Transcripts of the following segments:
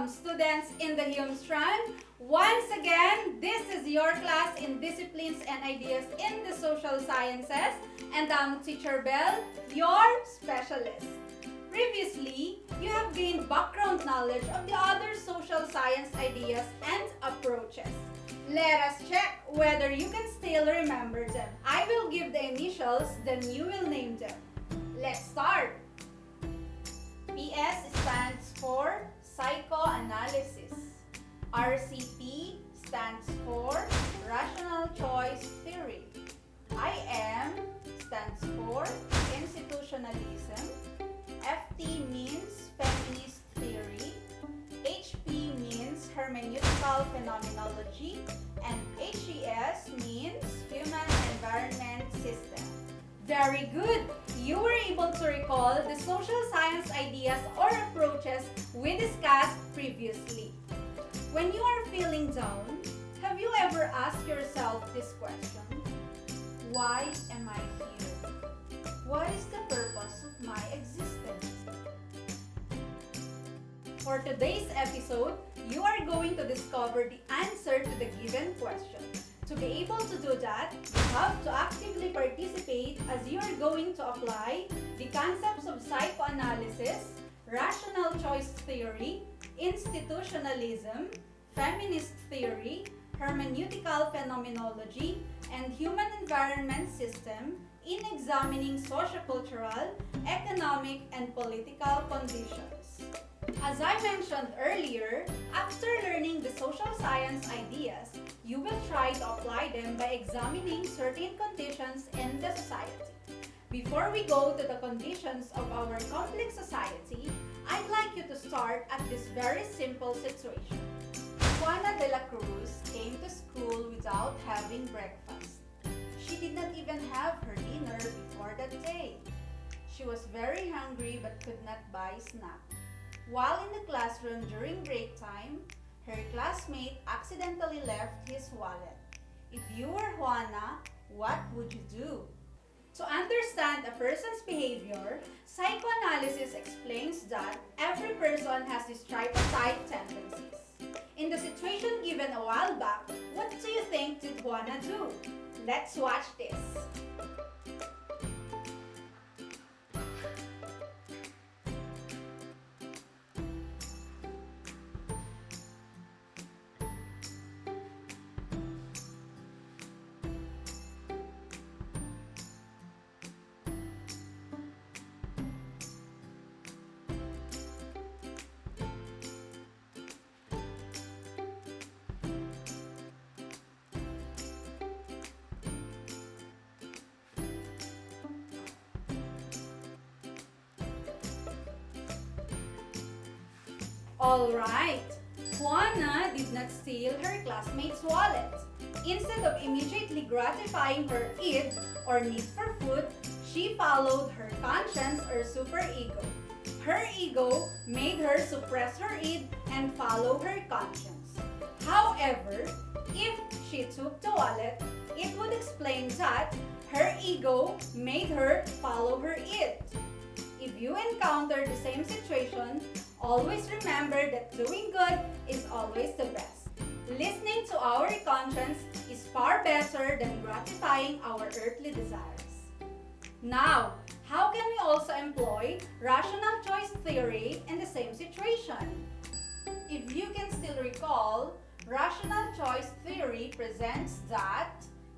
welcome students in the Hume Strand. Once again, this is your class in Disciplines and Ideas in the Social Sciences, and I'm Teacher Bell, your specialist. Previously, you have gained background knowledge of the other social science ideas and approaches. Let us check whether you can still remember them. I will give the initials, then you will name them. Let's start. PS stands for psychoanalysis. RCT stands for rational choice theory. IM stands for institutionalism. FT means feminist theory. HP means hermeneutical phenomenology. And HES means human environment system. Very good! You were able to recall the social science ideas or approaches we discussed previously. When you are feeling down, have you ever asked yourself this question? Why am I here? What is the purpose of my existence? For today's episode, you are going to discover the answer to the given question. To be able to do that, you have to actively participate as you are going to apply the concepts of psychoanalysis, rational choice theory, institutionalism, feminist theory, hermeneutical phenomenology, and human environment system in examining sociocultural, economic, and political conditions. As I mentioned earlier, after learning the social science ideas, you will try to apply them by examining certain conditions in the society. Before we go to the conditions of our complex society, I'd like you to start at this very simple situation. Juana de la Cruz came to school without having breakfast. She did not even have her dinner before that day. She was very hungry but could not buy snack. While in the classroom during break time, her classmate accidentally left his wallet. If you were Juana, what would you do? To understand a person's behavior, psychoanalysis explains that every person has these tripartite tendencies. In the situation given a while back, what do you think did Juana do? Let's watch this. Alright, Juana did not steal her classmate's wallet. Instead of immediately gratifying her id or need for food, she followed her conscience or superego. Her ego made her suppress her id and follow her conscience. However, if she took the wallet, it would explain that her ego made her follow her id. If you encounter the same situation, always remember that doing good is always the best. Listening to our conscience is far better than gratifying our earthly desires. Now, how can we also employ rational choice theory in the same situation? If you can still recall, rational choice theory presents that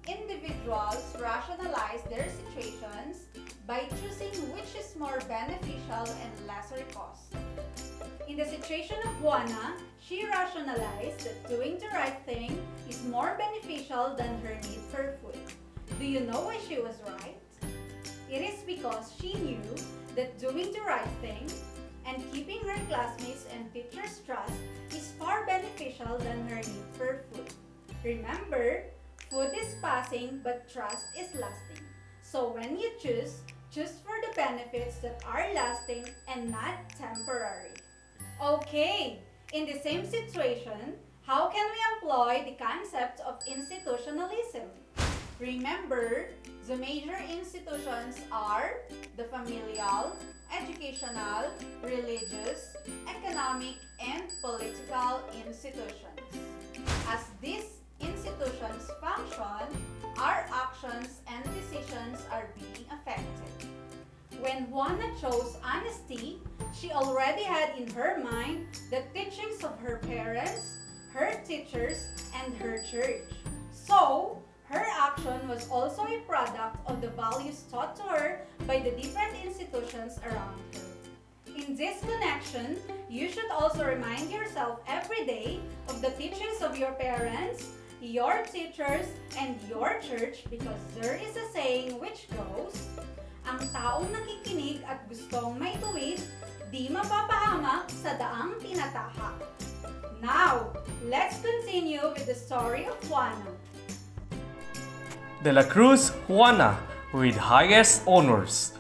individuals rationalize their situations by choosing which is more beneficial and lesser cost. In the situation of Juana, she rationalized that doing the right thing is more beneficial than her need for food. Do you know why she was right? It is because she knew that doing the right thing and keeping her classmates and teachers' trust is far beneficial than her need for food. Remember, food is passing but trust is lasting. So when you choose for the benefits that are lasting and not temporary. Okay, in the same situation, how can we employ the concept of institutionalism? Remember, the major institutions are the familial, educational, educational, religious, economic, and political institutions. As these institutions function, our actions and decisions are being affected. When Juana chose honesty, she already had in her mind the teachings of her parents, her teachers, and her church. So, her action was also a product of the values taught to her by the different institutions around her. In this connection, you should also remind yourself every day of the teachings of your parents, your teachers, and your church, because there is a saying which goes, ang taong nakikinig at gustong maituwid, di mapapahamak sa daang tinatahak. Now, let's continue with the story of Juana. De la Cruz Juana with highest honors.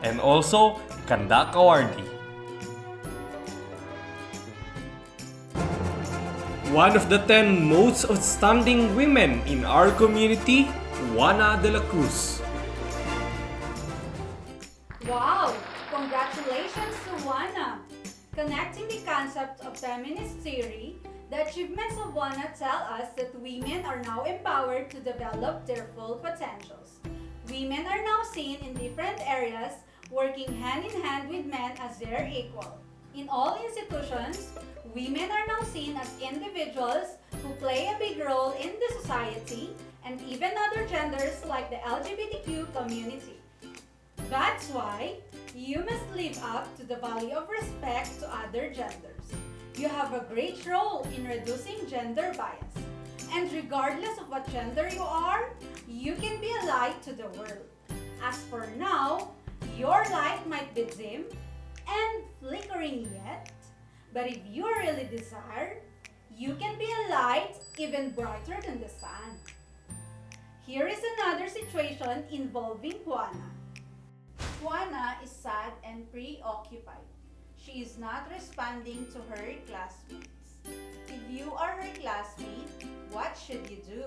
And also Kandak Awardee. One of the 10 most outstanding women in our community, Juana de la Cruz. Wow! Congratulations to Juana! Connecting the concept of feminist theory, the achievements of Juana tell us that women are now empowered to develop their full potentials. Women are now seen in different areas, working hand in hand with men as their equal. In all institutions, women are now seen as individuals who play a big role in the society and even other genders like the LGBTQ community. That's why you must live up to the value of respect to other genders. You have a great role in reducing gender bias. And regardless of what gender you are, you can be a light to the world. As for now, your light might be dim and flickering yet, but if you really desire, you can be a light even brighter than the sun. Here is another situation involving Juana. Juana is sad and preoccupied. She is not responding to her classmates. If you are her classmate, what should you do?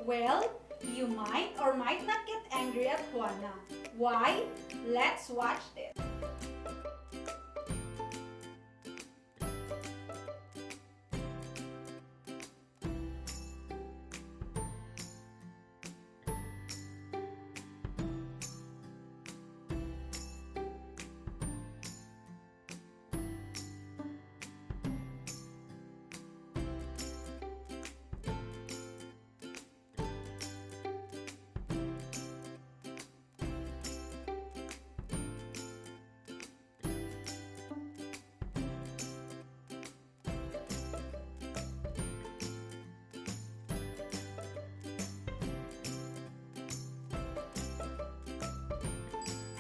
Well, you might or might not get angry at Juana. Why? Let's watch this.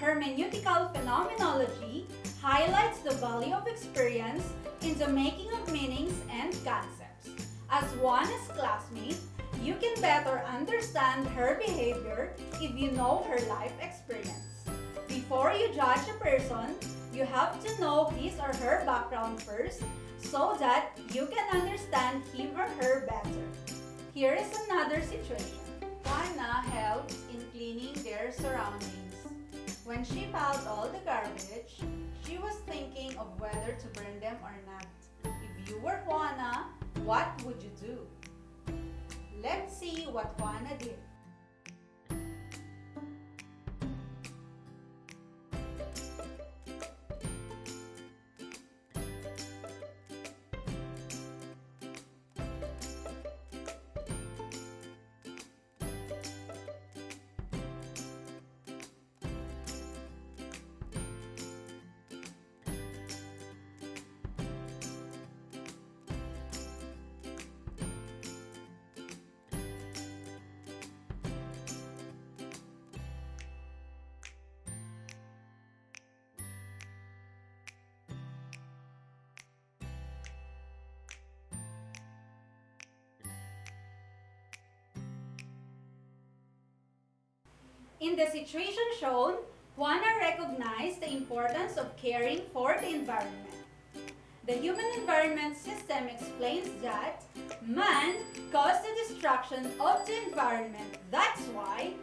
Hermeneutical phenomenology highlights the value of experience in the making of meanings and concepts. As Juana's classmate, you can better understand her behavior if you know her life experience. Before you judge a person, you have to know his or her background first so that you can understand him or her better. Here is another situation. Juana helps in cleaning their surroundings. When she piled all the garbage, she was thinking of whether to burn them or not. If you were Juana, what would you do? Let's see what Juana did. In the situation shown, Juana recognized the importance of caring for the environment. The human environment system explains that man caused the destruction of the environment. That's why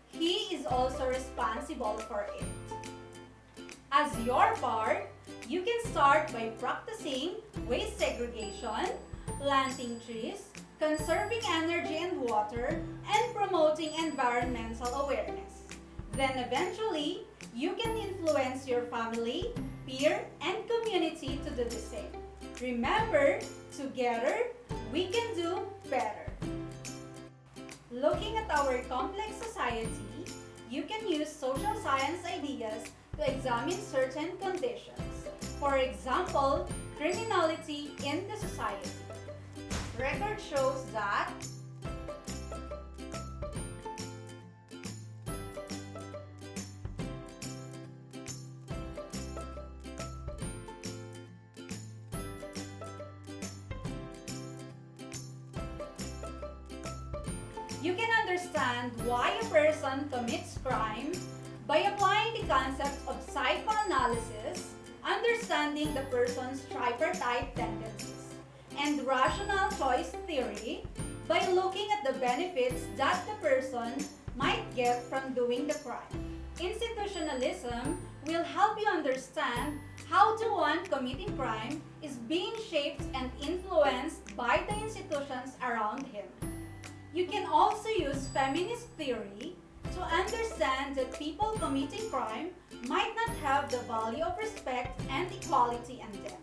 he also responsible for it. As your part, you can start by practicing waste segregation, planting trees, conserving energy and water, and promoting environmental awareness. Then eventually, you can influence your family, peer, and community to do the same. Remember, together, we can do better. Looking at our complex society, you can use social science ideas to examine certain conditions. For example, criminality in the society. Record shows that you can understand why a person commits crime by applying the concept of psychoanalysis, understanding the person's tripartite tendencies, and rational choice theory by looking at the benefits that the person might get from doing the crime. Institutionalism will help you understand how the one committing crime is being shaped and influenced by the institutions around him. You can also use feminist theory to understand that people committing crime might not have the value of respect and equality in them.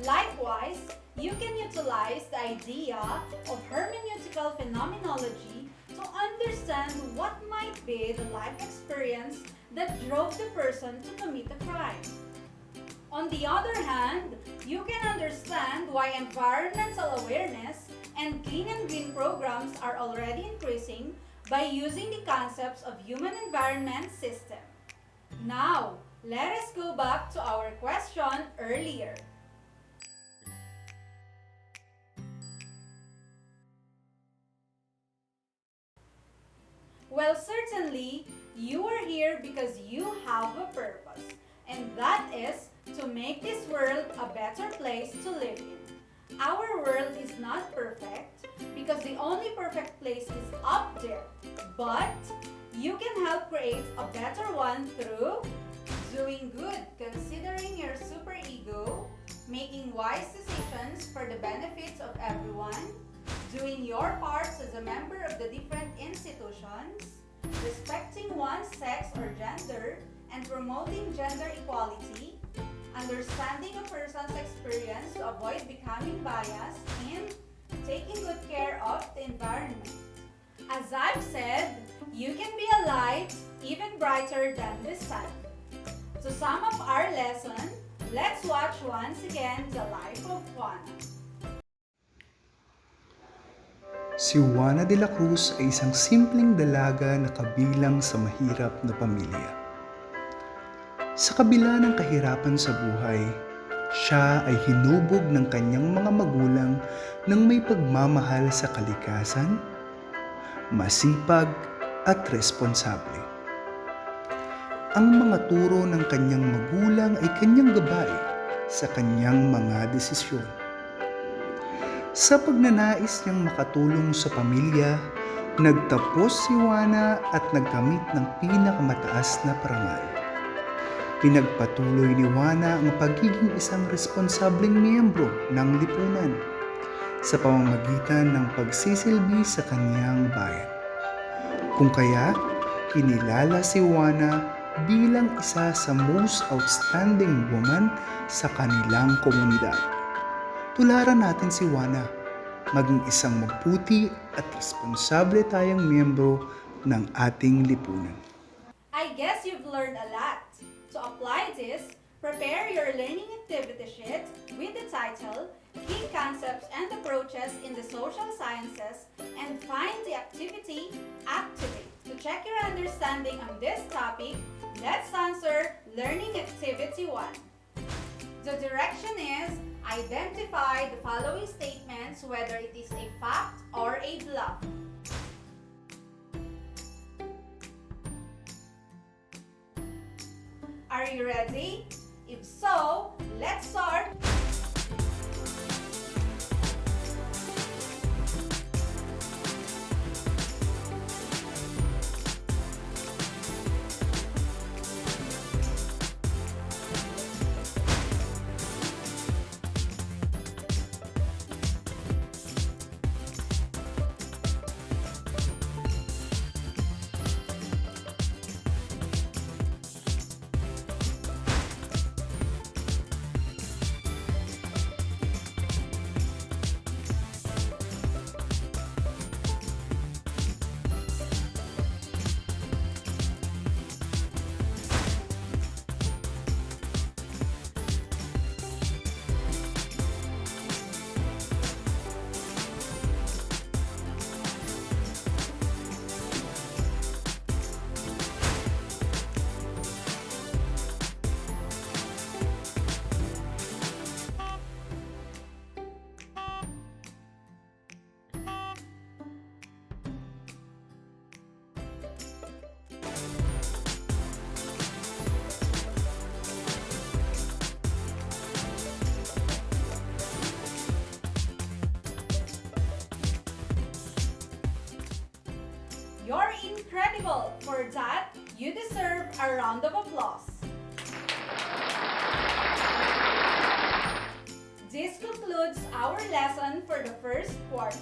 Likewise, you can utilize the idea of hermeneutical phenomenology to understand what might be the life experience that drove the person to commit a crime. On the other hand, you can understand why environmental awareness and clean and green programs are already increasing by using the concepts of human environment system. Now, let us go back to our question earlier. Well, certainly, you are here because you have a purpose, and that is to make this world a better place to live in. Our world is not perfect because the only perfect place is up there, but you can help create a better one through doing good, considering your superego, making wise decisions for the benefits of everyone, doing your parts as a member of the different institutions, respecting one's sex or gender, and promoting gender equality, understanding a person's experience to avoid becoming biased, and taking good care of the environment. As I've said, you can be a light even brighter than the sun. To sum up our lesson, let's watch once again the life of Juana. Si Juana de la Cruz ay isang simpleng dalaga na kabilang sa mahirap na pamilya. Sa kabila ng kahirapan sa buhay, siya ay hinubog ng kanyang mga magulang ng may pagmamahal sa kalikasan, masipag at responsable. Ang mga turo ng kanyang magulang ay kanyang gabay sa kanyang mga desisyon. Sa pagnanais niyang makatulong sa pamilya, nagtapos si Juana at nagkamit ng pinakamataas na parangal. Pinagpatuloy ni Juana ang pagiging isang responsableng miyembro ng lipunan sa pamamagitan ng pagsisilbi sa kanyang bayan. Kung kaya, kinilala si Juana bilang isa sa most outstanding woman sa kanilang komunidad. Tularan natin si Juana, maging isang mabuti at responsable tayong miyembro ng ating lipunan. I guess you've learned a lot. To apply this, prepare your learning activity sheet with the title, Key Concepts and Approaches in the Social Sciences, and find the activity Activate. To check your understanding on this topic, let's answer Learning Activity 1. The direction is, identify the following statements whether it is a fact or a bluff. Are you ready? If so, let's start! a round of applause. This concludes our lesson for the first quarter.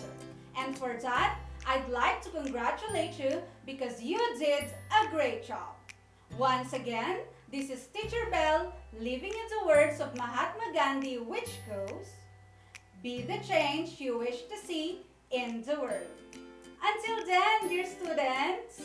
And for that, I'd like to congratulate you because you did a great job. Once again, this is Teacher Bell leaving you the words of Mahatma Gandhi, which goes, "Be the change you wish to see in the world." Until then, dear students,